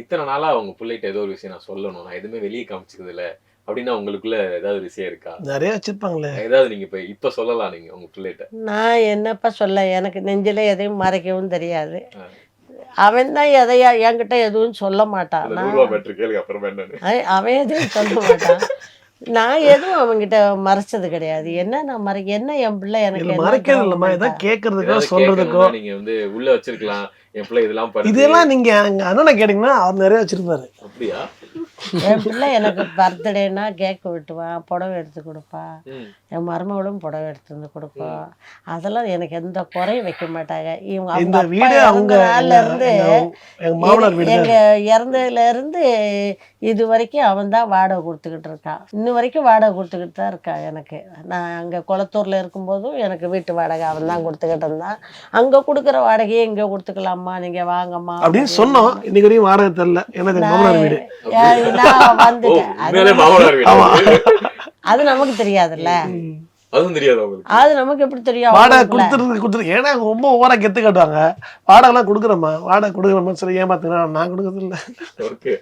இத்தனை நாளா உங்க பிள்ளைகிட்ட ஏதோ ஒரு விஷயம் நான் சொல்லணும், நான் எதுவுமே வெளியே காமிச்சுக்கிறது இல்ல அப்படின்னா உங்களுக்குள்ள ஏதாவது விஷயம் இருக்கா? நிறைய வச்சிருப்பாங்களே. ஏதாவது நீங்க இப்ப சொல்லலாம் நீங்க உங்க பிள்ளைகிட்ட. நான் என்னப்பா சொல்ல, எனக்கு நெஞ்சில எதையும் மறைக்கவும் தெரியாது. ஆ. அவன் தான் எதையா என்கிட்ட எதுவும் சொல்ல மாட்டான். அந்த நான் 100 ரூபா மேட்ரு கேளுங்க அப்புறமா என்னன்னு. அவன் எதையும் சொல்ல மாட்டான். நான் எதுவும் அவன்கிட்ட மறைச்சது கிடையாது. என்ன நான் என்ன என் பிள்ளை எனக்கு இல்ல என்ன மறைக்கிறது இல்லம்மா, துரோகம் ஏதாவது பண்ணிட்டா? கேட்கறதுக்கோ ஏதாவது சொல்றதுக்கோ. கேட்கணும்னா நீங்க உள்ள வச்சிருக்கலாம். என் பிள்ளை இதெல்லாம் பண்ணுது. இதெல்லாம் நீங்க அங்க அண்ணனை கேட்டீங்கன்னா அவர் நிறைய வச்சிருப்பாரு. அப்படியா? என் பிள்ளை எனக்கு பர்த்டேனா கேக் வெட்டுவான், புடவை எடுத்து கொடுப்பான். ம். என் மருமகளும் புடவை எடுத்து வந்து கொடுப்போம். அதெல்லாம் எனக்கு எந்த குறையும் வைக்க மாட்டாங்க. இவங்க இந்த அவங்க அப்பா வீடு அவங்க இறந்த நாள்ல இருந்து எங்க மாமனார் வீடு எங்க இறந்ததுல இருந்து இது வரைக்கும் அவன் தான் வாடகை கொடுத்துக்கிட்டு இருக்கான். இன்ன வரைக்கும் வாடகை கொடுத்துக்கிட்டு தான் இருக்கான் எனக்கு. நான் அங்கே குளத்தூர்ல இருக்கும்போதும் எனக்கு வீட்டு வாடகை அவன் தான் கொடுத்துக்கிட்டு இருந்தான். அங்கே கொடுக்குற வாடகையே இங்கே கொடுத்துக்கலாமா, நீங்க வாங்கம்மா அப்படின்னு சொன்னோம். இன்னைக்கு வரையும் வாடகை தெரியல. ஏன்னா இது மாமனார் வீடு. நான் வந்துட்டேன். உண்மையிலே மாமனார் வீடு. அது நமக்கு தெரியாதுல்ல. அதுவும் தெரியாது உங்களுக்கு. அது நமக்கு எப்படி தெரியும்? வாடகை அவங்களுக்குள்ள. கொடுத்துருக்கு. ஏன்னா ரொம்ப ஓவரா கெத்து காட்டுவாங்க. வாடகை எல்லாம் கொடுக்குறோமா, வாடகை கொடுக்குறோமா சொல்லி ஏமாத்துனா நான் கொடுக்கறது இல்லை. ஓகே.